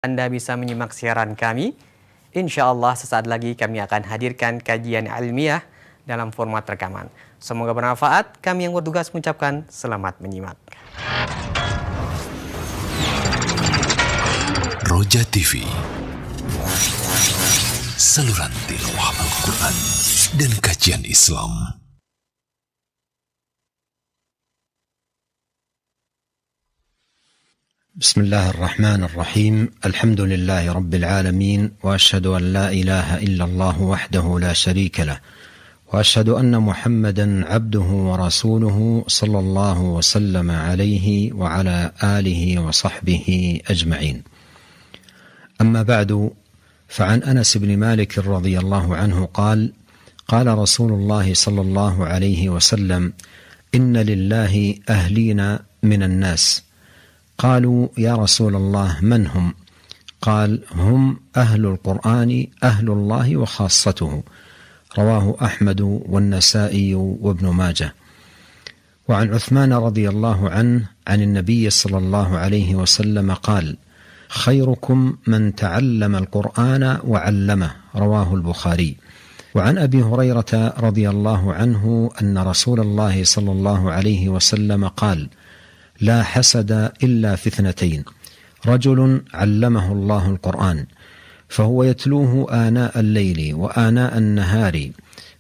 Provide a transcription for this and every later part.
Anda bisa menyimak siaran kami. Insya Allah sesaat lagi kami akan hadirkan kajian ilmiah dalam format rekaman. Semoga bermanfaat. Kami yang bertugas mengucapkan selamat menyimak. Roja TV, saluran tilawah Al-Quran dan kajian Islam. بسم الله الرحمن الرحيم. الحمد لله رب العالمين، وأشهد أن لا إله إلا الله وحده لا شريك له، وأشهد أن محمدا عبده ورسوله صلى الله وسلم عليه وعلى آله وصحبه أجمعين. أما بعد، فعن أنس بن مالك رضي الله عنه قال: قال رسول الله صلى الله عليه وسلم: إن لله أهلين من الناس. قالوا: يا رسول الله من هم؟ قال: هم أهل القرآن، أهل الله وخاصته. رواه أحمد والنسائي وابن ماجه. وعن عثمان رضي الله عنه عن النبي صلى الله عليه وسلم قال: خيركم من تعلم القرآن وعلمه. رواه البخاري. وعن أبي هريرة رضي الله عنه أن رسول الله صلى الله عليه وسلم قال: لا حسد إلا في اثنتين: رجل علمه الله القرآن فهو يتلوه آناء الليل وآناء النهار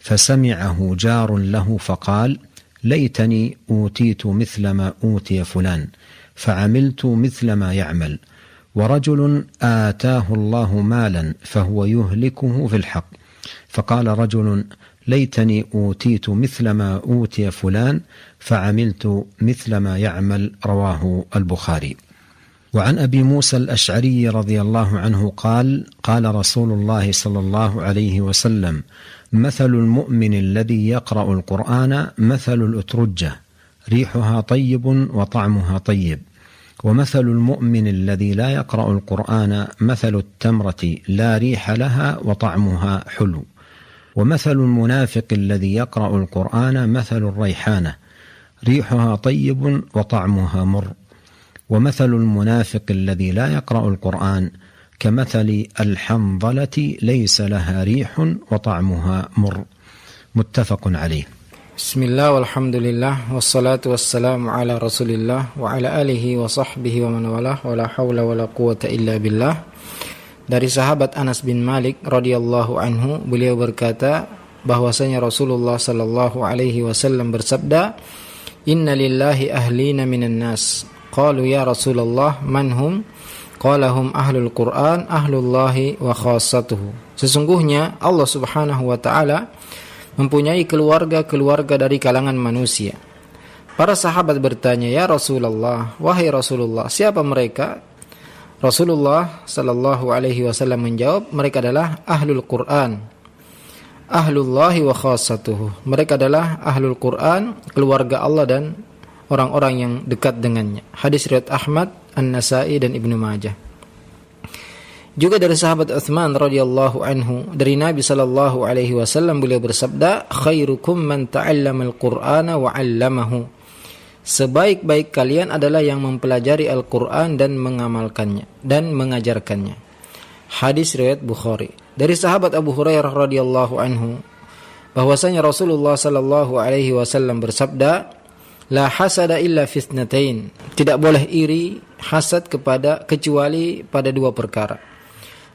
فسمعه جار له فقال: ليتني أوتيت مثل ما أوتي فلان فعملت مثل ما يعمل. ورجل آتاه الله مالا فهو يهلكه في الحق فقال رجل: ليتني أوتيت مثل ما أوتي فلان فعملت مثل ما يعمل. رواه البخاري. وعن أبي موسى الأشعري رضي الله عنه قال: قال رسول الله صلى الله عليه وسلم: مثل المؤمن الذي يقرأ القرآن مثل الأترجة، ريحها طيب وطعمها طيب. ومثل المؤمن الذي لا يقرأ القرآن مثل التمرة لا ريح لها وطعمها حلو. ومثل المنافق الذي يقرأ القرآن مثل الريحانة، ريحها طيب وطعمها مر. ومثل المنافق الذي لا يقرأ القرآن كمثل الحنظلة ليس لها ريح وطعمها مر. متفق عليه. بسم الله والحمد لله والصلاة والسلام على رسول الله وعلى آله وصحبه ومن والاه ولا حول ولا قوة إلا بالله. Dari sahabat Anas bin Malik radhiyallahu anhu, beliau berkata bahwasanya Rasulullah sallallahu alaihi wasallam bersabda: Inna lillahi ahlina minan nas. Qalu ya Rasulullah man hum? Qala hum ahlul Qur'an, ahlullahi wa khassatuhu. Sesungguhnya Allah Subhanahu wa taala mempunyai keluarga-keluarga dari kalangan manusia. Para sahabat bertanya, ya Rasulullah, wahai Rasulullah, siapa mereka? Rasulullah sallallahu alaihi wasallam menjawab, mereka adalah ahlul Quran, ahlullahi wa khassatuhu. Mereka adalah ahlul Quran, keluarga Allah dan orang-orang yang dekat dengannya. Hadis riwayat Ahmad, An-Nasai dan Ibnu Majah. Juga dari sahabat Utsman radhiyallahu anhu, dari Nabi sallallahu alaihi wasallam beliau bersabda, khairukum man ta'allamal Qur'ana wa 'allamahu. Sebaik-baik kalian adalah yang mempelajari Al-Quran dan mengamalkannya dan mengajarkannya. Hadis riwayat Bukhari. Dari sahabat Abu Hurairah radhiyallahu anhu bahwasanya Rasulullah sallallahu alaihi wasallam bersabda, la hasada illa fitnatain. Tidak boleh iri, hasad kecuali pada dua perkara.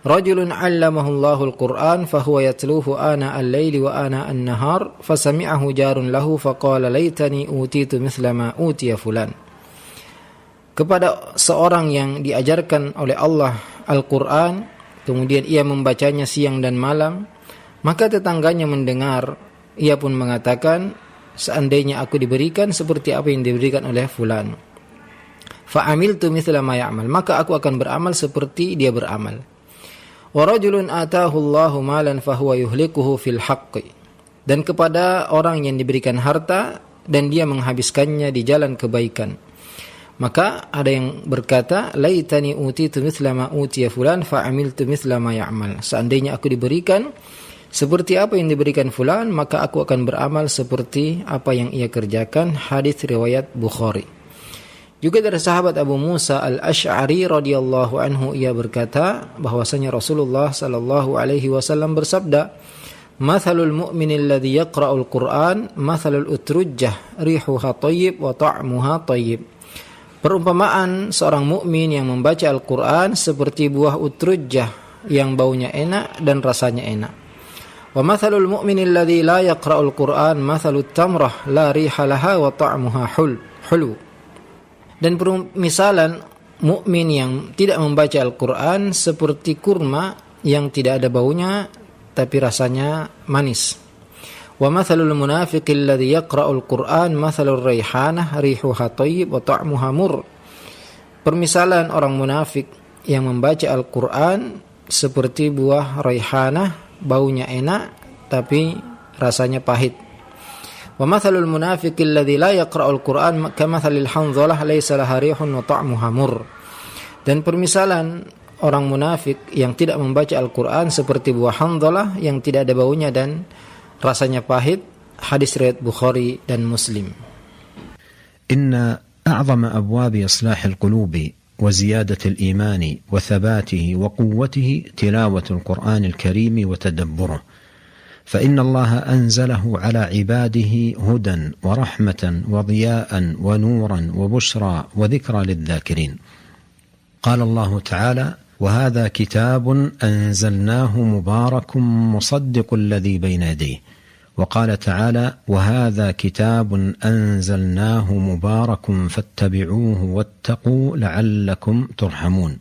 Rajulun 'allamahu Allahul Qur'an fahuwa yatluhu ana al-laili wa ana an-nahar fasami'ahu jarun lahu faqala laitani utitu mithla ma utiya fulan. Kepada seorang yang diajarkan oleh Allah Al-Qur'an, kemudian ia membacanya siang dan malam, maka tetangganya mendengar, ia pun mengatakan, seandainya aku diberikan seperti apa yang diberikan oleh fulan. Fa'amiltu mithla ma ya'mal, maka aku akan beramal seperti dia beramal. Wa rajulun ataahu Allahu malan fahuwa yuhlikuhu fil haqqi. Dan kepada orang yang diberikan harta dan dia menghabiskannya di jalan kebaikan, maka ada yang berkata, laitani utitu mithla ma utiya fulan fa amiltu mithla ma ya'mal. Seandainya aku diberikan seperti apa yang diberikan fulan, maka aku akan beramal seperti apa yang ia kerjakan. Hadis riwayat Bukhari. Juga dari sahabat Abu Musa Al-Asy'ari radhiyallahu anhu, ia berkata bahwasanya Rasulullah sallallahu alaihi wasallam bersabda, "Mathalul mu'minil ladzi yaqra'ul Qur'an mathalul utrujjah rihuha thayyib wa ta'muha thayyib." Perumpamaan seorang mukmin yang membaca Al-Qur'an seperti buah utrujjah yang baunya enak dan rasanya enak. Wa mathalul mu'minil ladzi la yaqra'ul Qur'an mathalut tamrah la riha laha wa ta'muha hulu. Dan permisalan mukmin yang tidak membaca Al-Qur'an seperti kurma yang tidak ada baunya tapi rasanya manis. Wa mathalul munafiqil ladzi yaqra'ul Qur'an mathalur raihanah rihuha thayyib wa ta'muha mur. Permisalan orang munafik yang membaca Al-Qur'an seperti buah raihanah, baunya enak tapi rasanya pahit. Wa mathalul munafiqil ladzi la yaqra'ul Qur'an kamathalil hanzalah laysa laha rihun wa ta'muha mur. Dan permisalan orang munafik yang tidak membaca Al-Qur'an seperti buah hanzalah yang tidak ada baunya dan rasanya pahit. Hadis riwayat Bukhari dan Muslim. إن أعظم أبواب إصلاح القلوب وزيادة الإيمان وثباته وقوته تلاوة القرآن الكريم وتدبره، فإن الله أنزله على عباده هدى ورحمة وضياء ونورا وبشرى وذكرى للذاكرين. قال الله تعالى: وهذا كتاب أنزلناه مبارك مصدق الذي بين يديه. وقال تعالى: وهذا كتاب أنزلناه مبارك فاتبعوه واتقوا لعلكم ترحمون.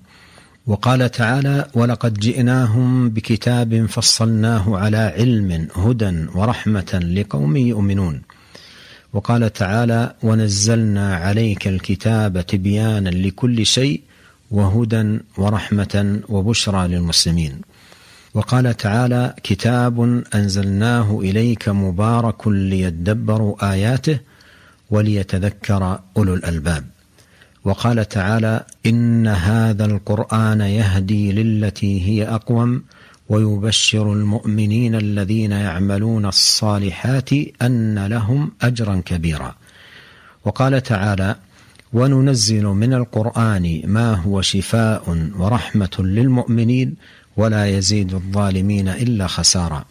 وقال تعالى: ولقد جئناهم بكتاب فصلناه على علم هدى ورحمة لقوم يؤمنون. وقال تعالى: ونزلنا عليك الكتاب تبيانا لكل شيء وهدى ورحمة وبشرى للمسلمين. وقال تعالى: كتاب أنزلناه إليك مبارك ليدبروا آياته وليتذكر أولو الألباب. وقال تعالى: إن هذا القرآن يهدي للتي هي أقوم ويبشر المؤمنين الذين يعملون الصالحات أن لهم أجرا كبيرا. وقال تعالى: وننزل من القرآن ما هو شفاء ورحمة للمؤمنين ولا يزيد الظالمين إلا خسارا.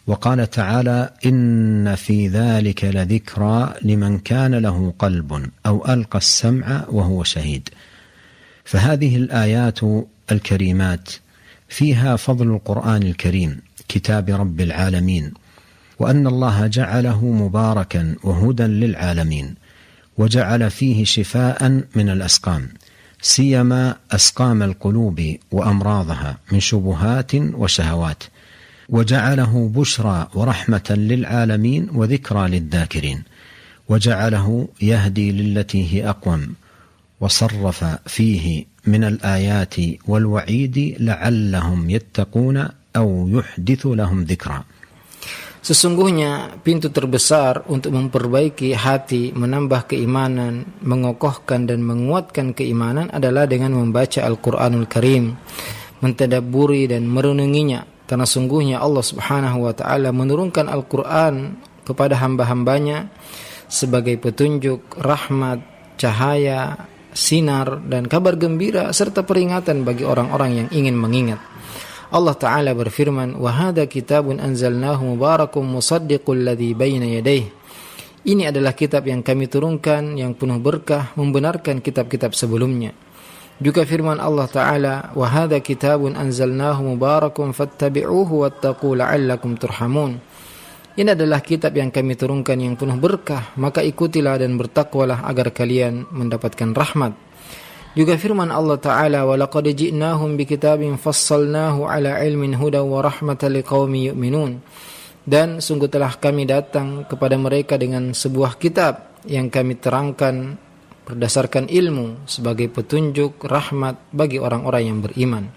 وقال تعالى: إن في ذلك لذكرى لمن كان له قلب أو ألقى السمع وهو شهيد. فهذه الآيات الكريمات فيها فضل القرآن الكريم كتاب رب العالمين، وأن الله جعله مباركا وهدى للعالمين، وجعل فيه شفاء من الأسقام، سيما أسقام القلوب وأمراضها من شبهات وشهوات، وجعله بشرى ورحمة للعالمين وذكرى للذاكرين، وجعله يهدي للتي هي أقوم، وصرف فيه من الآيات والوعيد لعلهم يتقون أو يحدث لهم ذكرى. Sesungguhnya pintu terbesar untuk memperbaiki hati, menambah keimanan, mengokohkan dan menguatkan keimanan adalah dengan membaca Al-Quranul Karim, mentadabburi dan merenunginya. Karena sungguhnya Allah Subhanahu wa ta'ala menurunkan Al-Quran kepada hamba-hambanya sebagai petunjuk, rahmat, cahaya, sinar dan kabar gembira serta peringatan bagi orang-orang yang ingin mengingat. Allah Ta'ala berfirman, وَهَذَا كِتَابٌ أَنزَلْنَاهُ مُبَارَكٌ مُصَدِّقُ الَّذِي بَيْنَ يَدَيْهِ. Ini adalah kitab yang kami turunkan yang penuh berkah, membenarkan kitab-kitab sebelumnya. Juga firman Allah Ta'ala, وَهَذَا كِتَابٌ أَنزَلْنَاهُ مُبَارَكٌ فَاتَّبِعُوهُ وَاتَّقُوا لَعَلَّكُمْ تُرْحَمُونَ. Ini adalah kitab yang kami turunkan yang penuh berkah, maka ikutilah dan bertakwalah agar kalian mendapatkan rahmat. Juga firman Allah Ta'ala, وَلَقَدْ جِئْنَاهُمْ بِكِتَابٍ فَصَّلْنَاهُ عَلَى عِلْمٍ هُدًى وَرَحْمَةً لِقَوْمٍ يُؤْمِنُونَ. Dan sungguh telah kami datang kepada mereka dengan sebuah kitab yang kami terangkan berdasarkan ilmu sebagai petunjuk, rahmat bagi orang-orang yang beriman.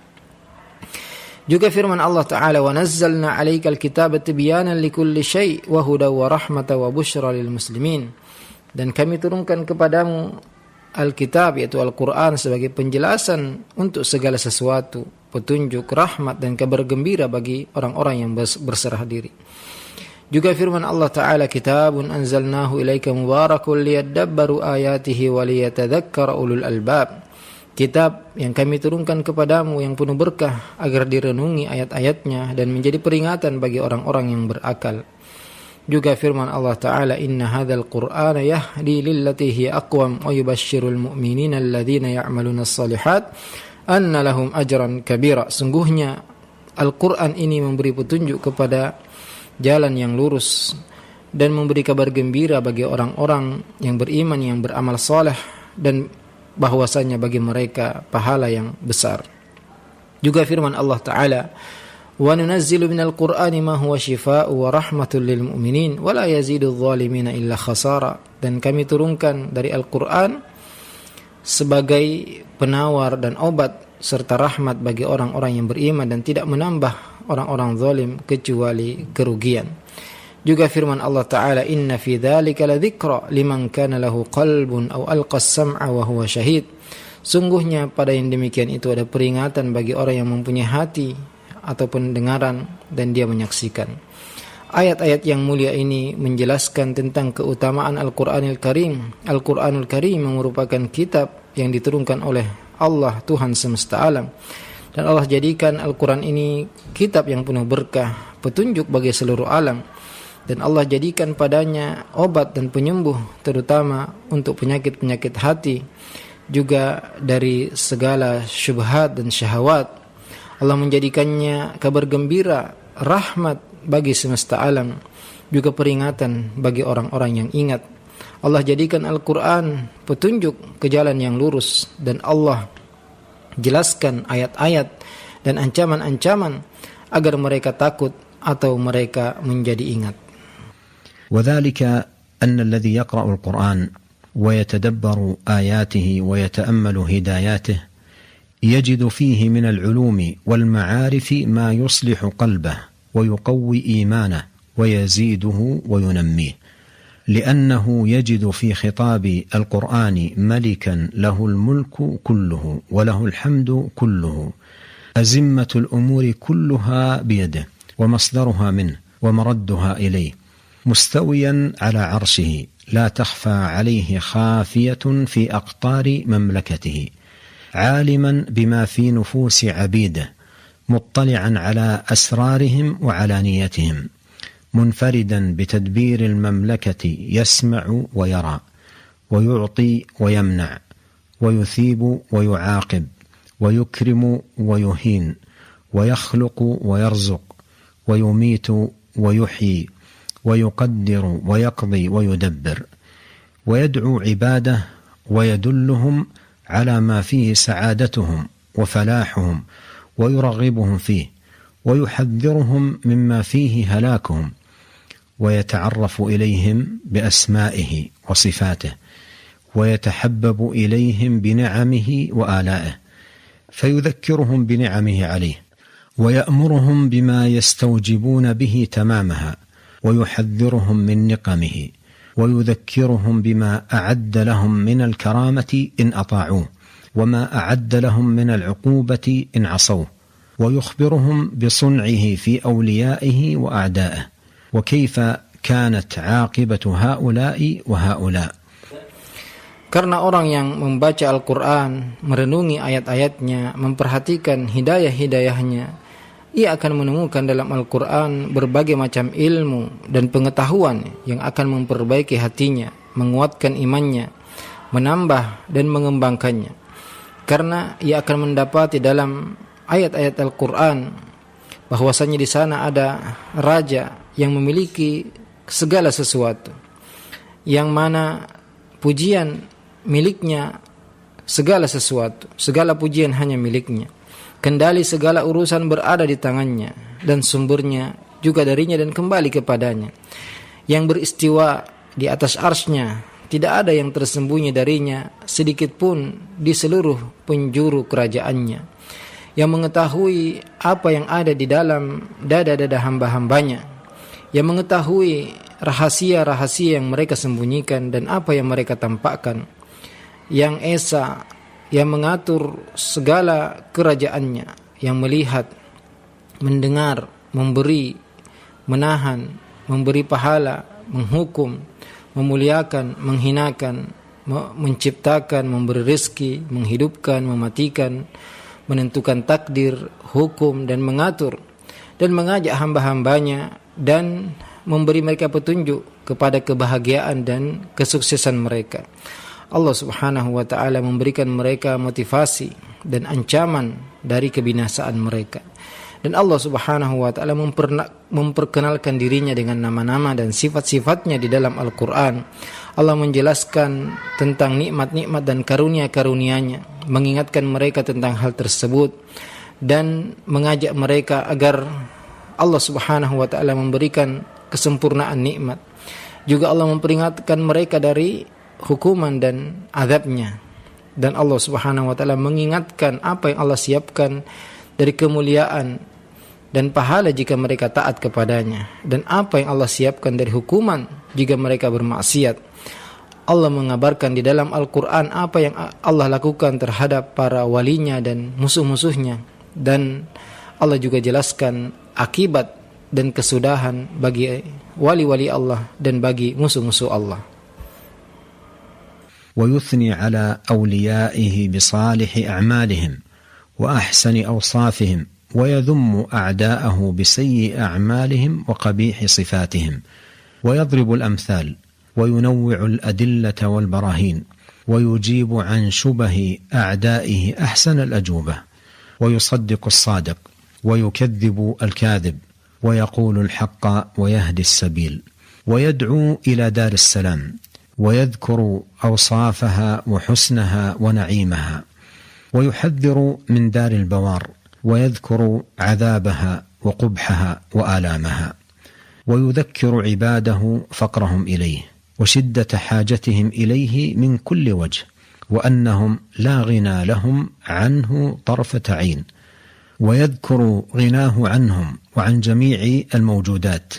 Juga firman Allah Ta'ala, وَنَزَّلْنَا عَلَيْكَ الْكِتَابَ تِبْيَانًا لِكُلِّ شَيْءٍ وَهُدًى وَرَحْمَةً وَبُشْرَى لِلْمُسْلِمِينَ. Dan kami turunkan kepadamu Alkitab yaitu Al-Quran sebagai penjelasan untuk segala sesuatu, petunjuk, rahmat dan kabar gembira bagi orang-orang yang berserah diri. Juga firman Allah Ta'ala, kitabun anzalnahu ilaika mubarakun liyadabbaru ayatihi wa liyatadzakkara ulul albab. Kitab yang kami turunkan kepadamu yang penuh berkah agar direnungi ayat-ayatnya dan menjadi peringatan bagi orang-orang yang berakal. Juga firman Allah Ta'ala, inna hadzal qur'ana yahdi lillati hiya aqwam wa yubashshirul mu'minina alladhina ya'maluna as-shalihat anna lahum ajran kabira. Sungguhnya Al-Qur'an ini memberi petunjuk kepada jalan yang lurus dan memberi kabar gembira bagi orang-orang yang beriman yang beramal saleh dan bahwasanya bagi mereka pahala yang besar. Juga firman Allah Ta'ala, wa nunazzilu minal qur'ani ma huwa shifaa'u wa rahmatul lil mu'minin wa la yazidudz zalimina illa khasara. Dan kami turunkan dari Al-Qur'an sebagai penawar dan obat serta rahmat bagi orang-orang yang beriman dan tidak menambah orang-orang zalim kecuali kerugian. Juga firman Allah Ta'ala, inna fi dzalika ladzikra liman kana lahu qalbun aw alqa as-sam'a wa huwa syahid. Sungguhnya pada yang demikian itu ada peringatan bagi orang yang mempunyai hati atau pendengaran dan dia menyaksikan. Ayat-ayat yang mulia ini menjelaskan tentang keutamaan Al-Qur'anul Karim. Al-Qur'anul Karim merupakan kitab yang diturunkan oleh Allah Tuhan semesta alam. Dan Allah jadikan Al-Quran ini kitab yang penuh berkah, petunjuk bagi seluruh alam. Dan Allah jadikan padanya obat dan penyembuh, terutama untuk penyakit-penyakit hati, juga dari segala syubhat dan syahwat. Allah menjadikannya kabar gembira, rahmat bagi semesta alam, juga peringatan bagi orang-orang yang ingat. Allah jadikan Al-Quran petunjuk ke jalan yang lurus, dan Allah jelaskan ayat-ayat dan ancaman-ancaman agar mereka takut atau mereka menjadi ingat. وذلك أن الذي يقرأ القرآن ويتدبر آياته ويتأمل هداياته يجد فيه من العلوم والمعارف ما يصلح قلبه ويقوي إيمانه ويزيده وينميه، لأنه يجد في خطاب القرآن ملكا له الملك كله وله الحمد كله، أزمة الأمور كلها بيده ومصدرها منه ومردها إليه، مستويا على عرشه لا تخفى عليه خافية في أقطار مملكته، عالما بما في نفوس عبيده، مطلعا على أسرارهم وعلانيتهم، منفردا بتدبير المملكة، يسمع ويرى ويعطي ويمنع ويثيب ويعاقب ويكرم ويهين ويخلق ويرزق ويميت ويحيي ويقدر ويقضي ويدبر، ويدعو عباده ويدلهم على ما فيه سعادتهم وفلاحهم ويرغبهم فيه ويحذرهم مما فيه هلاكهم، ويتعرف إليهم بأسمائه وصفاته ويتحبب إليهم بنعمه وآلائه، فيذكرهم بنعمه عليه ويأمرهم بما يستوجبون به تمامها ويحذرهم من نقمه ويذكرهم بما أعد لهم من الكرامة إن أطاعوه وما أعد لهم من العقوبة إن عصوه، ويخبرهم بصنعه في أوليائه وأعدائه وكيف كانت عاقبة هؤلاء وهؤلاء. Karena orang yang membaca Al-Quran, merenungi ayat-ayatnya, memperhatikan hidayah-hidayahnya, ia akan menemukan dalam Al-Quran berbagai macam ilmu dan pengetahuan yang akan memperbaiki hatinya, menguatkan imannya, menambah dan mengembangkannya. Karena ia akan mendapati dalam ayat-ayat Al-Quran bahwasanya di sana ada raja yang memiliki segala sesuatu, yang mana pujian miliknya segala sesuatu, segala pujian hanya miliknya. Kendali segala urusan berada di tangannya, dan sumbernya juga darinya dan kembali kepadanya. Yang beristiwa di atas arsy-Nya, tidak ada yang tersembunyi darinya sedikit pun di seluruh penjuru kerajaannya. Yang mengetahui apa yang ada di dalam dada-dada hamba-hambanya, yang mengetahui rahasia-rahasia yang mereka sembunyikan dan apa yang mereka tampakkan, yang esa, yang mengatur segala kerajaannya, yang melihat, mendengar, memberi, menahan, memberi pahala, menghukum, memuliakan, menghinakan, menciptakan, memberi rezeki, menghidupkan, mematikan, menentukan takdir, hukum, dan mengatur, dan mengajak hamba-hambanya dan memberi mereka petunjuk kepada kebahagiaan dan kesuksesan mereka. Allah Subhanahu wa ta'ala memberikan mereka motivasi dan ancaman dari kebinasaan mereka. Dan Allah Subhanahu wa ta'ala memperkenalkan dirinya dengan nama-nama dan sifat-sifatnya di dalam Al-Quran. Allah menjelaskan tentang nikmat-nikmat dan karunia-karunia-Nya, mengingatkan mereka tentang hal tersebut dan mengajak mereka agar Allah Subhanahu wa ta'ala memberikan kesempurnaan nikmat. Juga Allah memperingatkan mereka dari hukuman dan azabnya. Dan Allah Subhanahu wa ta'ala mengingatkan apa yang Allah siapkan dari kemuliaan dan pahala jika mereka taat kepadanya, dan apa yang Allah siapkan dari hukuman jika mereka bermaksiat. Allah mengabarkan di dalam Al-Quran apa yang Allah lakukan terhadap para walinya dan musuh-musuhnya, dan Allah juga jelaskan akibat dan kesudahan bagi wali-wali Allah dan bagi musuh-musuh Allah. ويثني على أوليائه بصالح أعمالهم وأحسن أوصافهم ويذم أعداءه بسيء أعمالهم وقبيح صفاتهم ويضرب الأمثال وينوع الأدلة والبراهين ويجيب عن شبه أعدائه أحسن الأجوبة ويصدق الصادق ويكذب الكاذب ويقول الحق ويهدي السبيل ويدعو إلى دار السلام ويذكر أوصافها وحسنها ونعيمها ويحذر من دار البوار ويذكر عذابها وقبحها وآلامها ويذكر عباده فقرهم إليه وشدة حاجتهم إليه من كل وجه وأنهم لا غنى لهم عنه طرفة عين ويذكر غناه عنهم وعن جميع الموجودات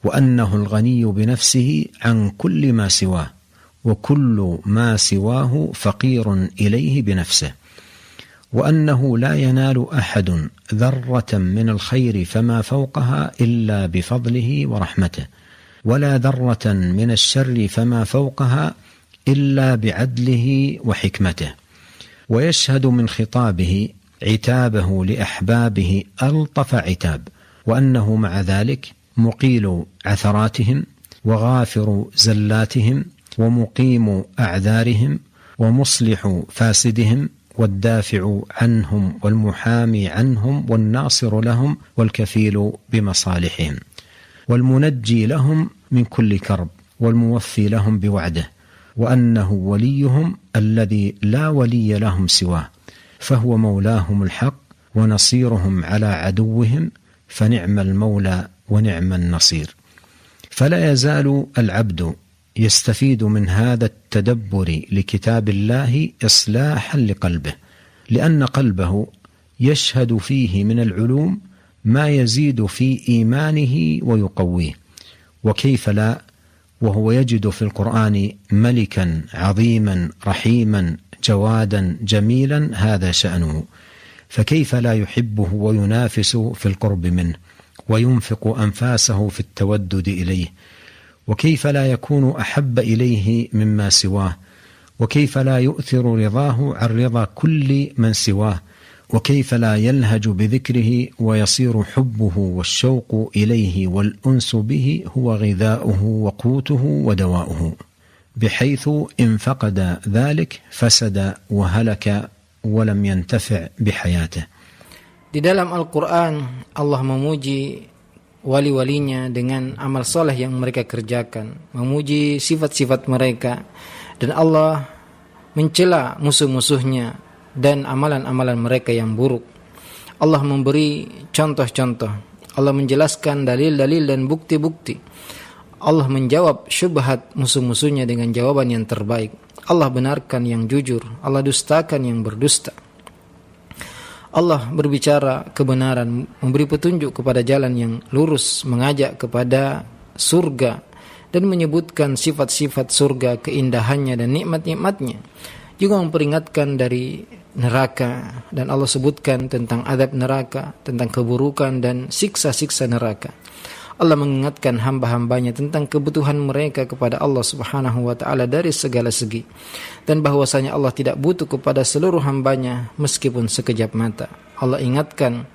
وأنه الغني بنفسه عن كل ما سواه وكل ما سواه فقير إليه بنفسه وأنه لا ينال أحد ذرة من الخير فما فوقها إلا بفضله ورحمته ولا ذرة من الشر فما فوقها إلا بعدله وحكمته ويشهد من خطابه عتابه لأحبابه ألطف عتاب وأنه مع ذلك مقيل عثراتهم وغافر زلاتهم ومقيم أعذارهم ومصلح فاسدهم والدافع عنهم والمحامي عنهم والناصر لهم والكفيل بمصالحهم والمنجي لهم من كل كرب والموفي لهم بوعده وأنه وليهم الذي لا ولي لهم سواه فهو مولاهم الحق ونصيرهم على عدوهم فنعم المولى ونعم النصير. فلا يزال العبد يستفيد من هذا التدبر لكتاب الله إصلاحا لقلبه لأن قلبه يشهد فيه من العلوم ما يزيد في إيمانه ويقويه وكيف لا وهو يجد في القرآن ملكا عظيما رحيما جوادا جميلا هذا شأنه فكيف لا يحبه وينافس في القرب منه وينفق أنفاسه في التودد إليه وكيف لا يكون أحب إليه مما سواه وكيف لا يؤثر رضاه عن رضا كل من سواه وكيف لا يلهج بذكره ويصير حبه والشوق إليه والأنس به هو غذاؤه وقوته ودواؤه بحيث إن فقد ذلك فسد وهلك ولم ينتفع بحياته. Di dalam Al-Quran Allah memuji wali-walinya dengan amal soleh yang mereka kerjakan, memuji sifat-sifat mereka, dan Allah mencela musuh-musuhnya dan amalan-amalan mereka yang buruk. Allah memberi contoh-contoh, Allah menjelaskan dalil-dalil dan bukti-bukti. Allah menjawab syubhat musuh-musuhnya dengan jawaban yang terbaik. Allah benarkan yang jujur, Allah dustakan yang berdusta. Allah berbicara kebenaran, memberi petunjuk kepada jalan yang lurus, mengajak kepada surga, dan menyebutkan sifat-sifat surga, keindahannya dan nikmat-nikmatnya. Juga memperingatkan dari neraka, dan Allah sebutkan tentang azab neraka, tentang keburukan dan siksa-siksa neraka. Allah mengingatkan hamba-hambanya tentang kebutuhan mereka kepada Allah Subhanahu wa ta'ala dari segala segi, dan bahwasanya Allah tidak butuh kepada seluruh hambanya meskipun sekejap mata. Allah ingatkan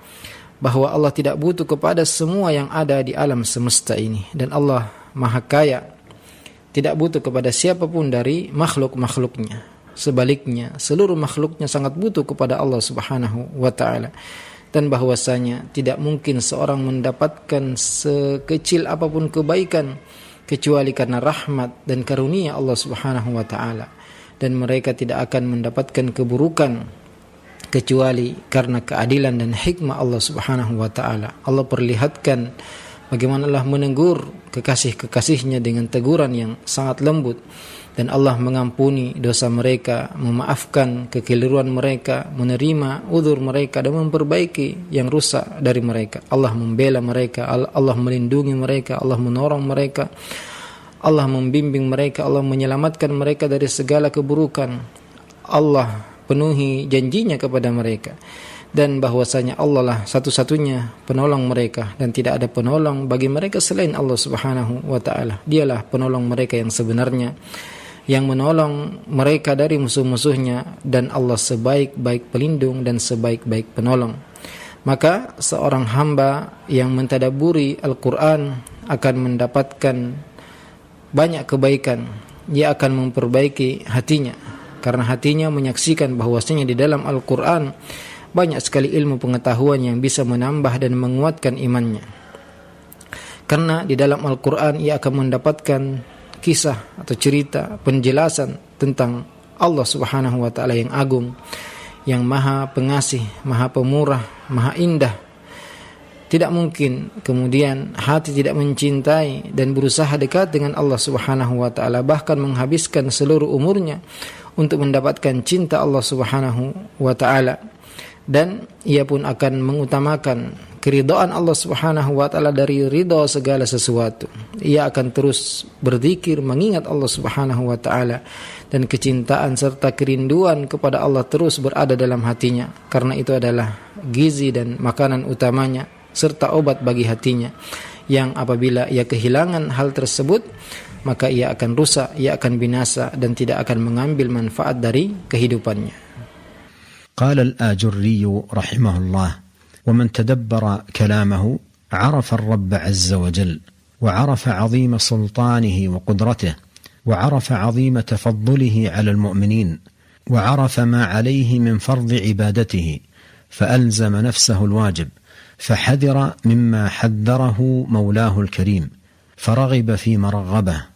bahwa Allah tidak butuh kepada semua yang ada di alam semesta ini, dan Allah Maha Kaya, tidak butuh kepada siapapun dari makhluk-makhluknya. Sebaliknya, seluruh makhluknya sangat butuh kepada Allah Subhanahu wa ta'ala, dan bahwasanya tidak mungkin seorang mendapatkan sekecil apapun kebaikan kecuali karena rahmat dan karunia Allah Subhanahu wa ta'ala, dan mereka tidak akan mendapatkan keburukan kecuali karena keadilan dan hikmah Allah Subhanahu wa ta'ala. Allah perlihatkan bagaimana Allah menegur kekasih-kekasihnya dengan teguran yang sangat lembut, dan Allah mengampuni dosa mereka, memaafkan kekeliruan mereka, menerima uzur mereka, dan memperbaiki yang rusak dari mereka. Allah membela mereka, Allah melindungi mereka, Allah menolong mereka, Allah membimbing mereka, Allah menyelamatkan mereka dari segala keburukan. Allah penuhi janjinya kepada mereka, dan bahwasanya Allah lah satu-satunya penolong mereka, dan tidak ada penolong bagi mereka selain Allah Subhanahu wa ta'ala. Dialah penolong mereka yang sebenarnya, yang menolong mereka dari musuh-musuhnya, dan Allah sebaik-baik pelindung dan sebaik-baik penolong. Maka seorang hamba yang mentadaburi Al-Quran akan mendapatkan banyak kebaikan. Dia akan memperbaiki hatinya, karena hatinya menyaksikan bahwasanya di dalam Al-Quran banyak sekali ilmu pengetahuan yang bisa menambah dan menguatkan imannya. Karena di dalam Al-Quran ia akan mendapatkan kisah atau cerita, penjelasan tentang Allah Subhanahu wa ta'ala yang agung, yang maha pengasih, maha pemurah, maha indah. Tidak mungkin kemudian hati tidak mencintai dan berusaha dekat dengan Allah Subhanahu wa ta'ala, bahkan menghabiskan seluruh umurnya untuk mendapatkan cinta Allah Subhanahu wa ta'ala, dan ia pun akan mengutamakan keridhaan Allah Subhanahu wa ta'ala dari ridha segala sesuatu. Ia akan terus berzikir, mengingat Allah Subhanahu wa ta'ala, dan kecintaan serta kerinduan kepada Allah terus berada dalam hatinya, karena itu adalah gizi dan makanan utamanya serta obat bagi hatinya, yang apabila ia kehilangan hal tersebut, maka ia akan rusak, ia akan binasa, dan tidak akan mengambil manfaat dari kehidupannya. قال الآجري رحمه الله: ومن تدبر كلامه عرف الرب عز وجل، وعرف عظيم سلطانه وقدرته، وعرف عظيم تفضله على المؤمنين، وعرف ما عليه من فرض عبادته، فألزم نفسه الواجب، فحذر مما حذره مولاه الكريم، فرغب فيما رغبه.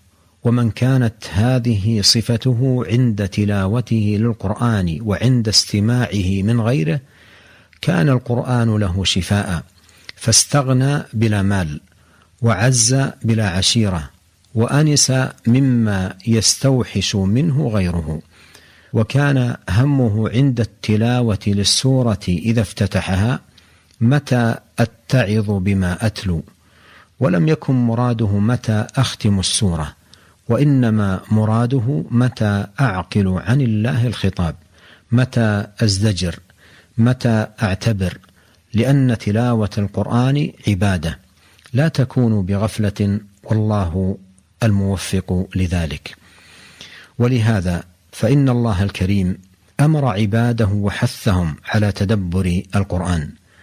ومن كانت هذه صفته عند تلاوته للقرآن وعند استماعه من غيره كان القرآن له شفاء، فاستغنى بلا مال، وعز بلا عشيرة، وأنس مما يستوحش منه غيره. وكان همه عند التلاوة للسورة إذا افتتحها متى أتعظ بما أتلو، ولم يكن مراده متى أختم السورة، وإنما مراده متى أعقل عن الله الخطاب، متى أزدجر، متى أعتبر، لأن تلاوة القرآن عبادة لا تكون بغفلة، والله الموفق لذلك. ولهذا فإن الله الكريم أمر عباده وحثهم على تدبر القرآن،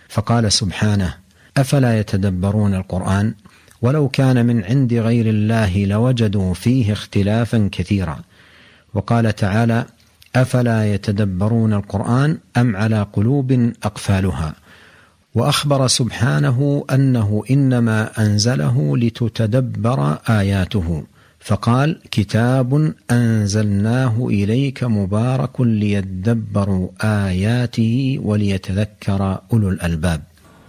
فقال سبحانه: أفلا يتدبرون القرآن ولو كان من عند غير الله لوجدوا فيه اختلافا كثيرا. وقال تعالى: أفلا يتدبرون القرآن أم على قلوب أقفالها. وأخبر سبحانه أنه إنما أنزله لتتدبر آياته، فقال: كتاب أنزلناه إليك مبارك ليدبروا آياته وليتذكر أولو الألباب.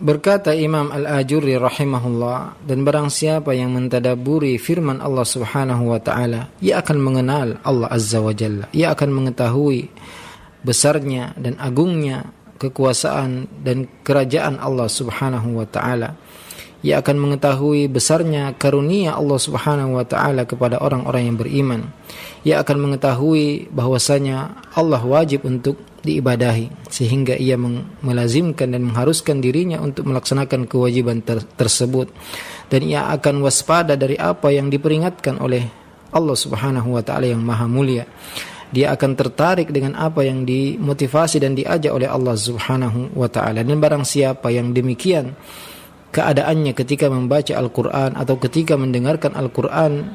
Berkata Imam Al-Ajurri rahimahullah, dan barang siapa yang mentadaburi firman Allah Subhanahu wa ta'ala, ia akan mengenal Allah Azza wa Jalla, ia akan mengetahui besarnya dan agungnya kekuasaan dan kerajaan Allah Subhanahu wa ta'ala, ia akan mengetahui besarnya karunia Allah Subhanahu wa taala kepada orang-orang yang beriman. Ia akan mengetahui bahwasanya Allah wajib untuk diibadahi, sehingga ia melazimkan dan mengharuskan dirinya untuk melaksanakan kewajiban tersebut. Dan ia akan waspada dari apa yang diperingatkan oleh Allah Subhanahu wa taala yang maha mulia. Dia akan tertarik dengan apa yang dimotivasi dan diajak oleh Allah Subhanahu wa taala. Dan barang siapa yang demikian keadaannya ketika membaca Al-Quran atau ketika mendengarkan Al-Quran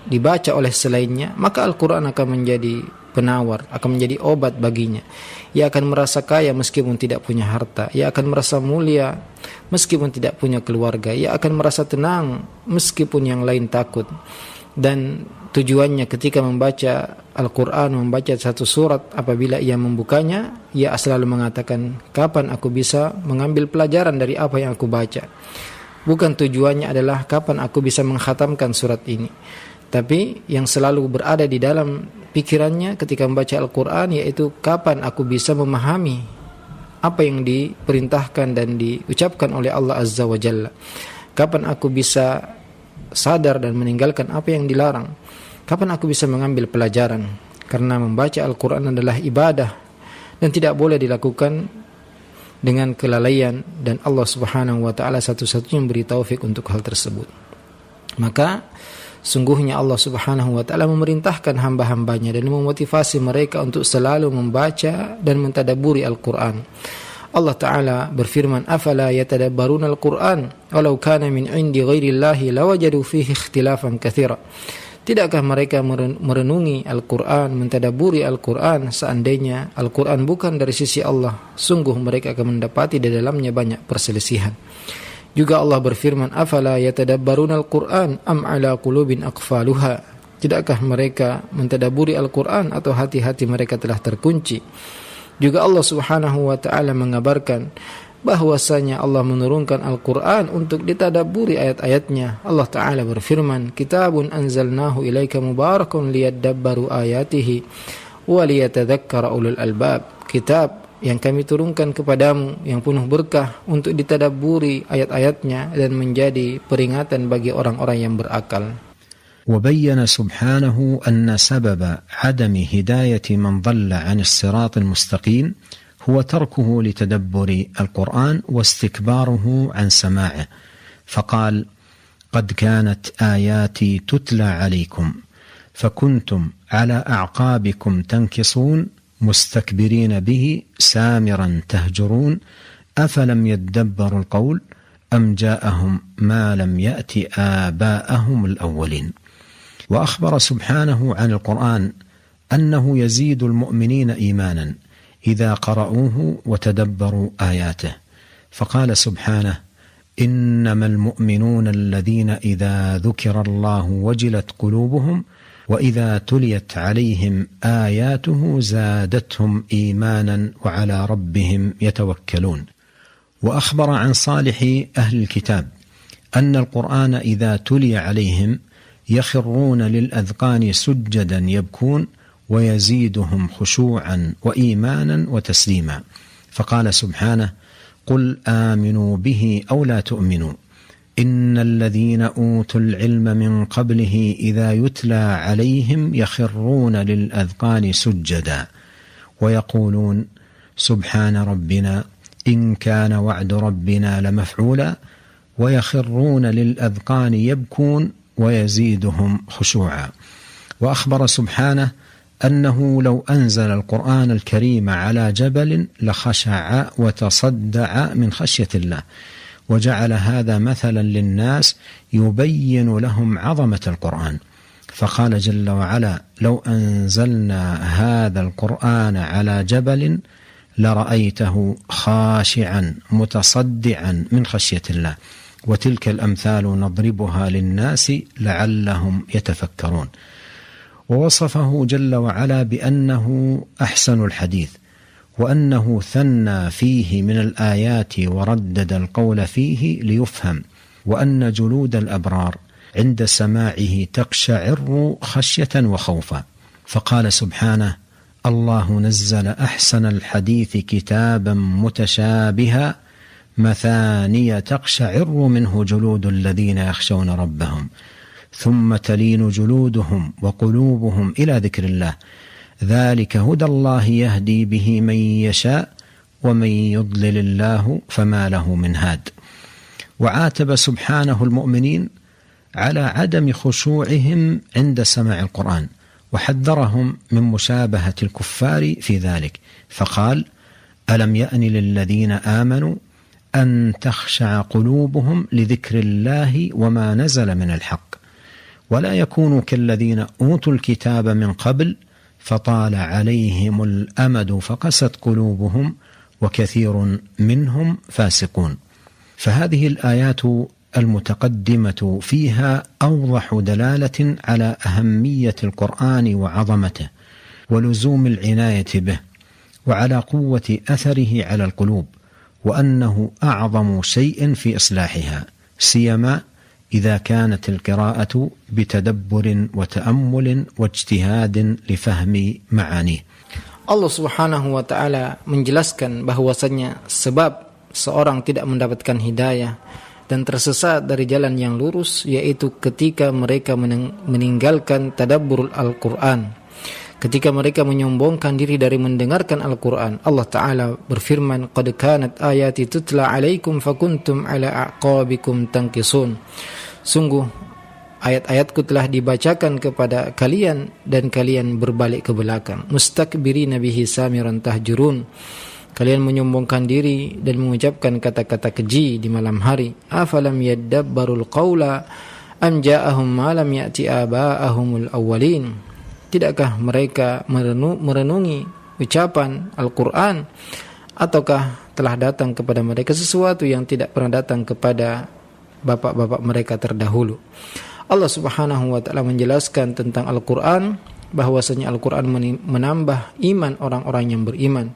dibaca oleh selainnya, maka Al-Quran akan menjadi penawar, akan menjadi obat baginya. Ia akan merasa kaya meskipun tidak punya harta. Ia akan merasa mulia meskipun tidak punya keluarga. Ia akan merasa tenang meskipun yang lain takut. Dan tujuannya ketika membaca Al-Quran, membaca satu surat, apabila ia membukanya, ia selalu mengatakan, kapan aku bisa mengambil pelajaran dari apa yang aku baca. Bukan tujuannya adalah kapan aku bisa mengkhatamkan surat ini, tapi yang selalu berada di dalam pikirannya ketika membaca Al-Quran yaitu kapan aku bisa memahami apa yang diperintahkan dan diucapkan oleh Allah Azza wa Jalla. Kapan aku bisa sadar dan meninggalkan apa yang dilarang. Kapan aku bisa mengambil pelajaran? Karena membaca Al-Quran adalah ibadah dan tidak boleh dilakukan dengan kelalaian, dan Allah Subhanahu wa taala satu-satunya yang beri taufik untuk hal tersebut. Maka sungguhnya Allah Subhanahu wa taala memerintahkan hamba-hambanya dan memotivasi mereka untuk selalu membaca dan mentadabburi Al-Quran. Allah Ta'ala berfirman, afala yatadabbaruna al-Quran walau kana min indi ghairillahi lawajadu fihi ikhtilafan katsira. Tidakkah mereka merenungi Al-Quran, mentadabburi Al-Quran, seandainya Al-Quran bukan dari sisi Allah, sungguh mereka akan mendapati di dalamnya banyak perselisihan. Juga Allah berfirman, afala yatadabbaruna al-Quran am ala qulubin aqfaluha. Tidakkah mereka mentadabburi Al-Quran atau hati-hati mereka telah terkunci. Juga Allah Subhanahu wa taala mengabarkan bahwasanya Allah menurunkan Al-Quran untuk ditadabburi ayat-ayatnya. Allah Ta'ala berfirman, kitabun anzalnahu ilaika mubarakun liyadabbaru ayatihi wa liyatadzakkara ulul albab. Kitab yang kami turunkan kepadamu yang penuh berkah untuk ditadabburi ayat-ayatnya dan menjadi peringatan bagi orang-orang yang berakal. وبين سبحانه أن سبب عدم هداية من ضل عن الصراط المستقيم هو تركه لتدبر القرآن واستكباره عن سماعه، فقال قد كانت آياتي تتلى عليكم فكنتم على أعقابكم تنكصون مستكبرين به سامرا تهجرون أفلم يدبروا القول أم جاءهم ما لم يأت آباءهم الأولين. وأخبر سبحانه عن القرآن أنه يزيد المؤمنين إيمانا إذا قرأوه وتدبروا آياته، فقال سبحانه إنما المؤمنون الذين إذا ذكر الله وجلت قلوبهم وإذا تليت عليهم آياته زادتهم إيمانا وعلى ربهم يتوكلون. وأخبر عن صالح أهل الكتاب أن القرآن إذا تلي عليهم يخرون للأذقان سجدا يبكون ويزيدهم خشوعا وإيمانا وتسليما. فقال سبحانه قل آمنوا به أو لا تؤمنوا إن الذين أوتوا العلم من قبله إذا يتلى عليهم يخرون للأذقان سجدا ويقولون سبحان ربنا إن كان وعد ربنا لمفعولا ويخرون للأذقان يبكون ويزيدهم خشوعا. وأخبر سبحانه أنه لو أنزل القرآن الكريم على جبل لخشع وتصدع من خشية الله، وجعل هذا مثلا للناس يبين لهم عظمة القرآن. فقال جل وعلا لو أنزلنا هذا القرآن على جبل لرأيته خاشعا متصدعا من خشية الله، وتلك الأمثال نضربها للناس لعلهم يتفكرون. ووصفه جل وعلا بأنه أحسن الحديث، وأنه ثنى فيه من الآيات وردد القول فيه ليفهم، وأن جلود الأبرار عند سماعه تقشعر خشية وخوفا. فقال سبحانه الله نزل أحسن الحديث كتابا متشابها مثانية تقشعر منه جلود الذين يخشون ربهم ثم تلين جلودهم وقلوبهم إلى ذكر الله ذلك هدى الله يهدي به من يشاء ومن يضلل الله فما له من هاد. وعاتب سبحانه المؤمنين على عدم خشوعهم عند سماع القرآن وحذرهم من مشابهة الكفار في ذلك فقال ألم يأن للذين آمنوا أن تخشع قلوبهم لذكر الله وما نزل من الحق ولا يكونوا كالذين أوتوا الكتاب من قبل فطال عليهم الأمد فقست قلوبهم وكثير منهم فاسقون. فهذه الآيات المتقدمة فيها أوضح دلالة على أهمية القرآن وعظمته ولزوم العناية به وعلى قوة أثره على القلوب وأنه أعظم شيء في إصلاحها سيما إذا كانت القراءة بتدبر وتأمل واجتهاد لفهم معانيه. Allah Subhanahu wa taala menjelaskan bahwasanya sebab seorang tidak mendapatkan hidayah dan tersesat dari jalan yang lurus yaitu ketika mereka meninggalkan tadabbur Al-Qur'an. Ketika mereka menyombongkan diri dari mendengarkan Al-Qur'an, Allah Ta'ala berfirman, "Qad kanat ayati tutla 'alaikum fakuntum 'ala a'qabikum tanqisun." Sungguh ayat-ayatku telah dibacakan kepada kalian dan kalian berbalik ke belakang. Mustakbirina bihi samiran tahjurun. Kalian menyombongkan diri dan mengucapkan kata-kata keji di malam hari. Afalam yaddabbarul qawla am ja'ahum ma lam ya'ti aba'ahumul awwalin. Tidakkah mereka merenungi ucapan Al-Quran ataukah telah datang kepada mereka sesuatu yang tidak pernah datang kepada bapak-bapak mereka terdahulu. Allah Subhanahu wa taala menjelaskan tentang Al-Quran bahwasanya Al-Quran menambah iman orang-orang yang beriman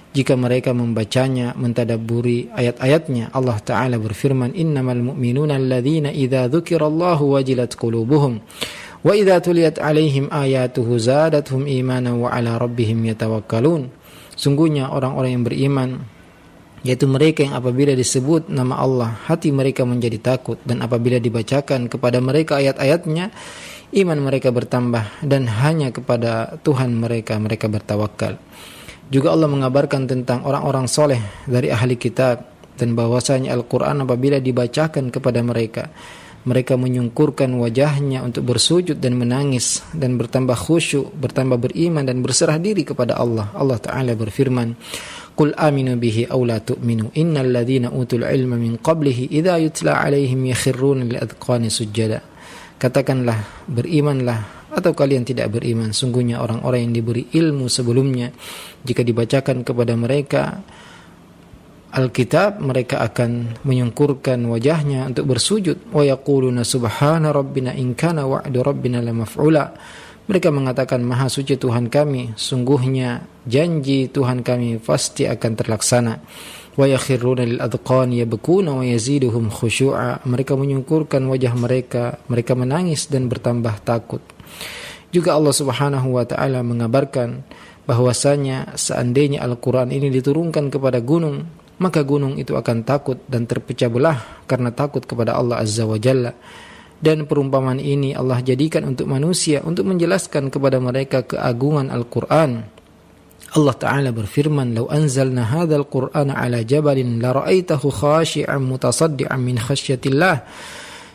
jika mereka membacanya, mentadabburi ayat-ayatnya. Allah Ta'ala berfirman, "Innamal mu'minuna alladzina idza dzukirallahu wajilat qulubuhum wa idza tuliyat 'alaihim ayatuhu zadatuhum imanan wa 'ala rabbihim yatawakkalun." Sungguhnya orang-orang yang beriman yaitu mereka yang apabila disebut nama Allah hati mereka menjadi takut, dan apabila dibacakan kepada mereka ayat-ayatnya iman mereka bertambah, dan hanya kepada Tuhan mereka bertawakal. Juga Allah mengabarkan tentang orang-orang soleh dari ahli kitab dan bahwasanya Al-Quran apabila dibacakan kepada mereka, mereka menyungkurkan wajahnya untuk bersujud dan menangis dan bertambah khusyuk, bertambah beriman dan berserah diri kepada Allah. Allah Ta'ala berfirman, "Qul aminu bihi aw la tu'minu innal ladzina utul ilma min qablihi idza yutla 'alaihim yakhruna lil adqani sujada." Katakanlah, berimanlah atau kalian tidak beriman. Sungguhnya orang-orang yang diberi ilmu sebelumnya, jika dibacakan kepada mereka Alkitab, mereka akan menyungkurkan wajahnya untuk bersujud. Wa yaquluna subhana rabbina in kana wa'du rabbina lamaf'ula. Mereka mengatakan, maha suci Tuhan kami, sungguhnya janji Tuhan kami pasti akan terlaksana. Wa yakhiruna lil adqani yabkuna wa yaziduhum khusyu'a. Mereka menyungkurkan wajah mereka, mereka menangis dan bertambah takut. Juga Allah Subhanahu wa taala mengabarkan bahwasanya seandainya Al-Qur'an ini diturunkan kepada gunung, maka gunung itu akan takut dan terpecah belah karena takut kepada Allah Azza wa Jalla. Dan perumpamaan ini Allah jadikan untuk manusia untuk menjelaskan kepada mereka keagungan Al-Qur'an. Allah Ta'ala berfirman, "Lau anzalna hadzal Qur'ana 'ala jabalin la ra'aitahu khashi'an mutasaddian min khasyatillah."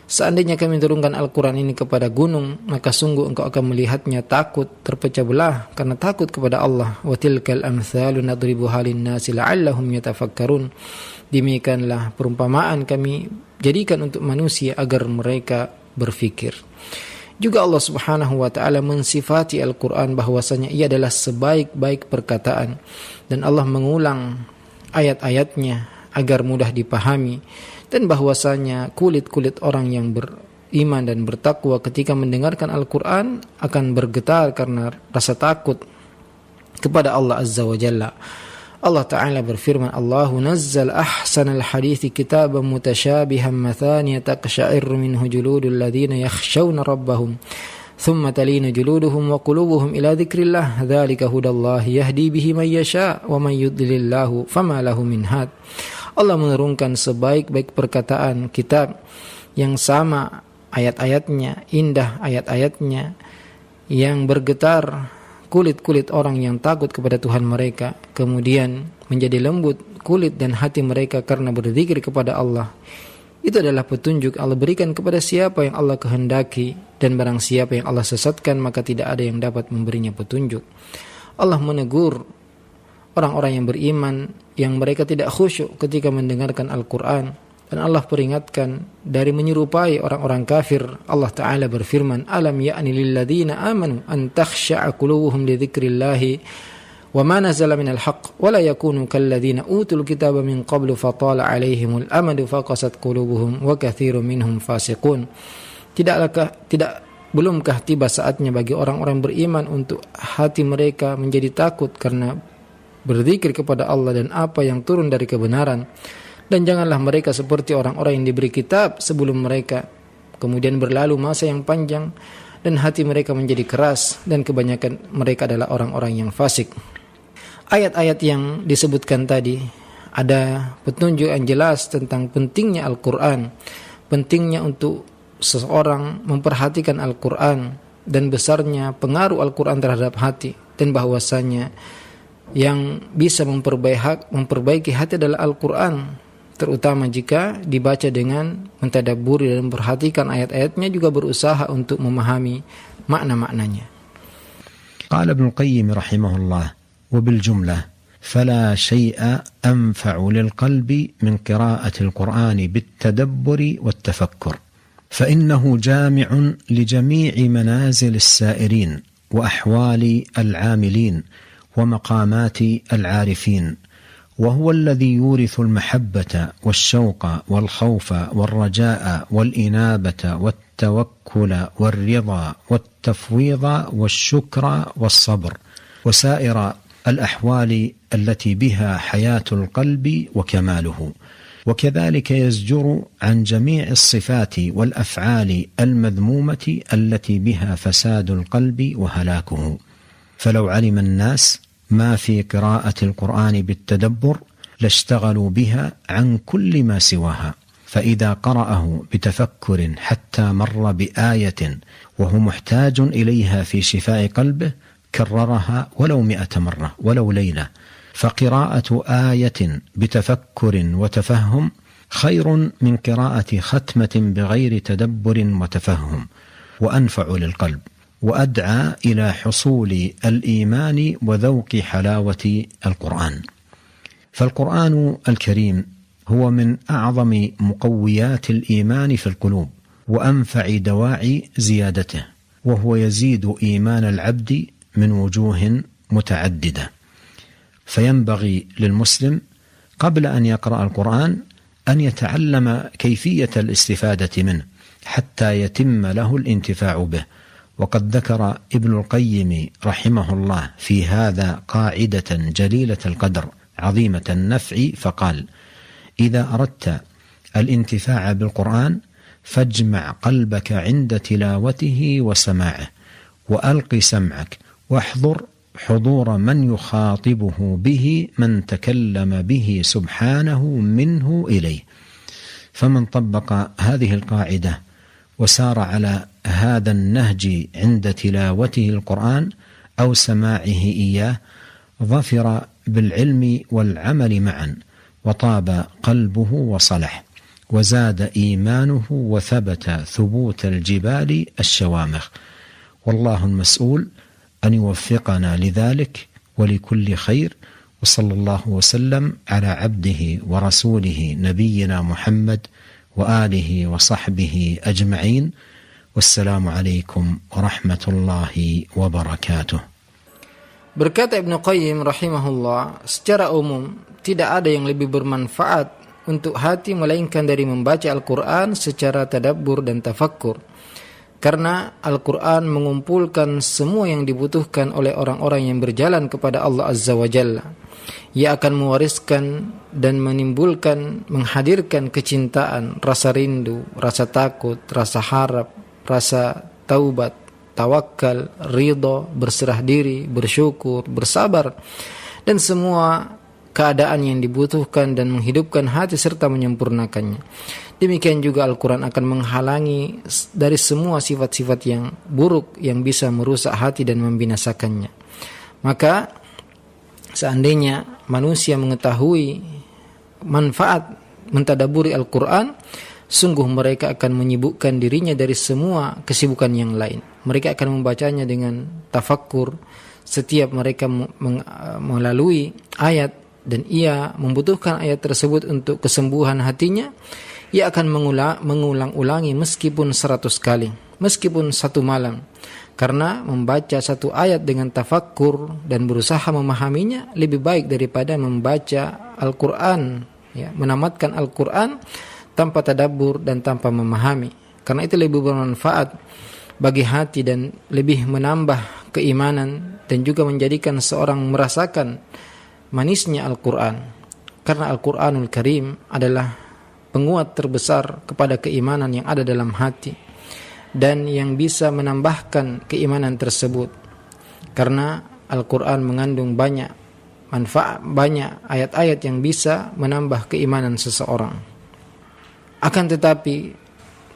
Seandainya kami turunkan Al-Quran ini kepada gunung, maka sungguh engkau akan melihatnya takut, terpecah belah karena takut kepada Allah. Wa tilkal amthalu nadribuha lin-nasi la'allahum yatafakkarun. Demikianlah perumpamaan kami jadikan untuk manusia agar mereka berfikir. Juga Allah Subhanahu wa taala mensifati Al-Quran bahwasanya ia adalah sebaik-baik perkataan, dan Allah mengulang ayat-ayatnya agar mudah dipahami, dan bahwasanya kulit-kulit orang yang beriman dan bertakwa ketika mendengarkan Al-Quran akan bergetar karena rasa takut kepada Allah Azza wa Jalla. Allah Ta'ala berfirman, "Allahu nazzal ahsanal hadithi kitaban mutasyabihan mathaniya taqsha'irru minhu juludul ladzina yakhshawna rabbahum thumma talinu juluduhum wa qulubuhum ila dzikrillah dzalika hudallahi yahdi bihi man yasha' wa man yudlilillahu fama lahu min had." Allah menurunkan sebaik-baik perkataan kitab yang sama ayat-ayatnya, indah ayat-ayatnya, yang bergetar kulit-kulit orang yang takut kepada Tuhan mereka, kemudian menjadi lembut kulit dan hati mereka karena berzikir kepada Allah. Itu adalah petunjuk Allah berikan kepada siapa yang Allah kehendaki, dan barang siapa yang Allah sesatkan maka tidak ada yang dapat memberinya petunjuk. Allah menegur orang-orang yang beriman yang mereka tidak khusyuk ketika mendengarkan Al-Quran, dan Allah peringatkan dari menyerupai orang-orang kafir. Allah Ta'ala berfirman, alam ya'ni lilladzina amanu an takhsha'a qulubuhum li dzikrillahi wa ma nazala minal haqq wa la yakunu kalladzina utul kitaba min qablu fatala alaihimul amadu faqasat qulubuhum wa katsirun minhum fasiqun. Belumkah tiba saatnya bagi orang-orang beriman untuk hati mereka menjadi takut karena berzikir kepada Allah dan apa yang turun dari kebenaran, dan janganlah mereka seperti orang-orang yang diberi kitab sebelum mereka, kemudian berlalu masa yang panjang dan hati mereka menjadi keras, dan kebanyakan mereka adalah orang-orang yang fasik. Ayat-ayat yang disebutkan tadi ada petunjuk yang jelas tentang pentingnya Al-Quran, pentingnya untuk seseorang memperhatikan Al-Quran, dan besarnya pengaruh Al-Quran terhadap hati, dan bahwasanya yang bisa memperbaiki hati adalah Al-Quran, terutama jika dibaca dengan mentadabburi dan memperhatikan ayat-ayatnya, juga berusaha untuk memahami makna-maknanya. قال ابن القيم رحمه الله: وبالجملة فلا شيء أنفع للقلب من قراءة القرآن بالتدبر والتفكر، فإنه جامع لجميع منازل السائرين وأحوال العاملين ومقامات العارفين، وهو الذي يورث المحبة والشوق والخوف والرجاء والإنابة والتوكل والرضا والتفويض والشكر والصبر وسائر الأحوال التي بها حياة القلب وكماله. وكذلك يزجر عن جميع الصفات والأفعال المذمومة التي بها فساد القلب وهلاكه. فلو علم الناس ما في قراءة القرآن بالتدبر لاشتغلوا بها عن كل ما سواها، فإذا قرأه بتفكر حتى مر بآية وهو محتاج إليها في شفاء قلبه كررها ولو 100 مرة ولو ليلة. فقراءة آية بتفكر وتفهم خير من قراءة ختمة بغير تدبر وتفهم، وأنفع للقلب، وأدعى إلى حصول الإيمان وذوق حلاوة القرآن. فالقرآن الكريم هو من أعظم مقويات الإيمان في القلوب وأنفع دواعي زيادته، وهو يزيد إيمان العبد من وجوه متعددة. فينبغي للمسلم قبل أن يقرأ القرآن أن يتعلم كيفية الاستفادة منه حتى يتم له الانتفاع به. وقد ذكر ابن القيم رحمه الله في هذا قاعدة جليلة القدر عظيمة النفع، فقال: إذا أردت الانتفاع بالقرآن فاجمع قلبك عند تلاوته وسماعه، وألق سمعك، واحضر حضور من يخاطبه به من تكلم به سبحانه منه إليه. فمن طبق هذه القاعدة وسار على هذا النهج عند تلاوته القرآن أو سماعه إياه ظفر بالعلم والعمل معا، وطاب قلبه وصلح، وزاد إيمانه وثبت ثبوت الجبال الشوامخ. والله المسؤول أن يوفقنا لذلك ولكل خير. وصلى الله وسلم على عبده ورسوله نبينا محمد وآله وصحبه أجمعين، والسلام عليكم ورحمة الله وبركاته. Berkata Ibnu Qayyim rahimahullah, secara umum tidak ada yang lebih bermanfaat untuk hati melainkan dari membaca Al-Quran secara tadabbur dan tafakkur. Karena Al-Quran mengumpulkan semua yang dibutuhkan oleh orang-orang yang berjalan kepada Allah Azza wa Jalla. Ia akan mewariskan dan menghadirkan kecintaan, rasa rindu, rasa takut, rasa harap, rasa taubat, tawakal, ridha, berserah diri, bersyukur, bersabar, dan semua keadaan yang dibutuhkan dan menghidupkan hati serta menyempurnakannya. Demikian juga Al-Quran akan menghalangi dari semua sifat-sifat yang buruk yang bisa merusak hati dan membinasakannya. Maka seandainya manusia mengetahui manfaat mentadaburi Al-Quran, sungguh mereka akan menyibukkan dirinya dari semua kesibukan yang lain. Mereka akan membacanya dengan tafakkur. Setiap mereka melalui ayat dan ia membutuhkan ayat tersebut untuk kesembuhan hatinya, ia akan mengulang-ulangi meskipun 100 kali, meskipun satu malam. Karena membaca satu ayat dengan tafakkur dan berusaha memahaminya lebih baik daripada membaca Al-Quran, ya, menamatkan Al-Quran tanpa tadabbur dan tanpa memahami. Karena itu lebih bermanfaat bagi hati dan lebih menambah keimanan dan juga menjadikan seorang merasakan manisnya Al-Quran. Karena Al-Quranul Karim adalah penguat terbesar kepada keimanan yang ada dalam hati dan yang bisa menambahkan keimanan tersebut. Karena Al-Quran mengandung banyak manfaat, banyak ayat-ayat yang bisa menambah keimanan seseorang. Akan tetapi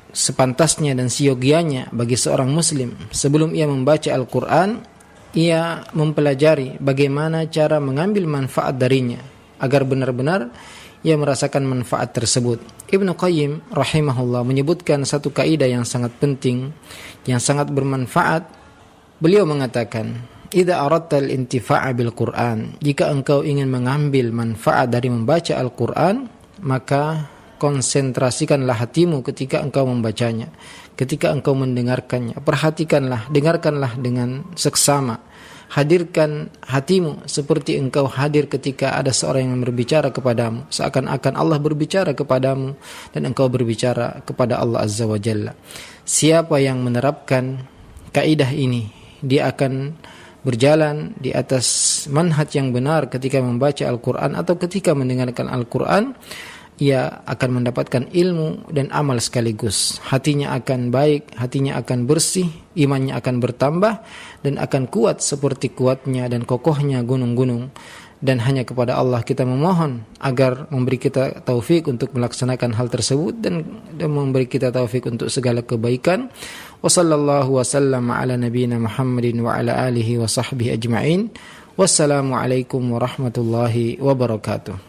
sepantasnya dan siogianya bagi seorang muslim sebelum ia membaca Al-Quran, ia mempelajari bagaimana cara mengambil manfaat darinya agar benar-benar ia merasakan manfaat tersebut. Ibnu Qayyim rahimahullah menyebutkan satu kaidah yang sangat penting, yang sangat bermanfaat. Beliau mengatakan, "Idza aradta al-intifa'a bil Qur'an," jika engkau ingin mengambil manfaat dari membaca Al-Qur'an, maka konsentrasikanlah hatimu ketika engkau membacanya, ketika engkau mendengarkannya. Perhatikanlah, dengarkanlah dengan seksama. Hadirkan hatimu seperti engkau hadir ketika ada seorang yang berbicara kepadamu, seakan-akan Allah berbicara kepadamu dan engkau berbicara kepada Allah Azza wa Jalla. Siapa yang menerapkan kaidah ini, dia akan berjalan di atas manhaj yang benar ketika membaca Al-Quran atau ketika mendengarkan Al-Quran. Ia akan mendapatkan ilmu dan amal sekaligus. Hatinya akan baik, hatinya akan bersih, imannya akan bertambah dan akan kuat seperti kuatnya dan kokohnya gunung-gunung. Dan hanya kepada Allah kita memohon agar memberi kita taufik untuk melaksanakan hal tersebut dan memberi kita taufik untuk segala kebaikan. Wassallallahu wasallam ala nabiyina Muhammadin wa ala alihi wa sahbihi ajma'in. Wassalamualaikum warahmatullahi wabarakatuh.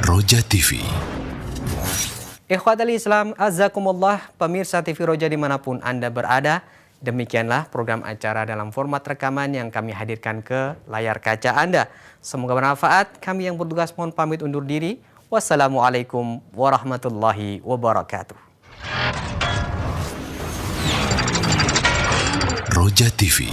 Roja TV. Ikhwatal Islam, azzakumullah, pemirsa TV Roja dimanapun Anda berada, demikianlah program acara dalam format rekaman yang kami hadirkan ke layar kaca Anda. Semoga bermanfaat. Kami yang bertugas mohon pamit undur diri. Wassalamualaikum warahmatullahi wabarakatuh. Roja TV.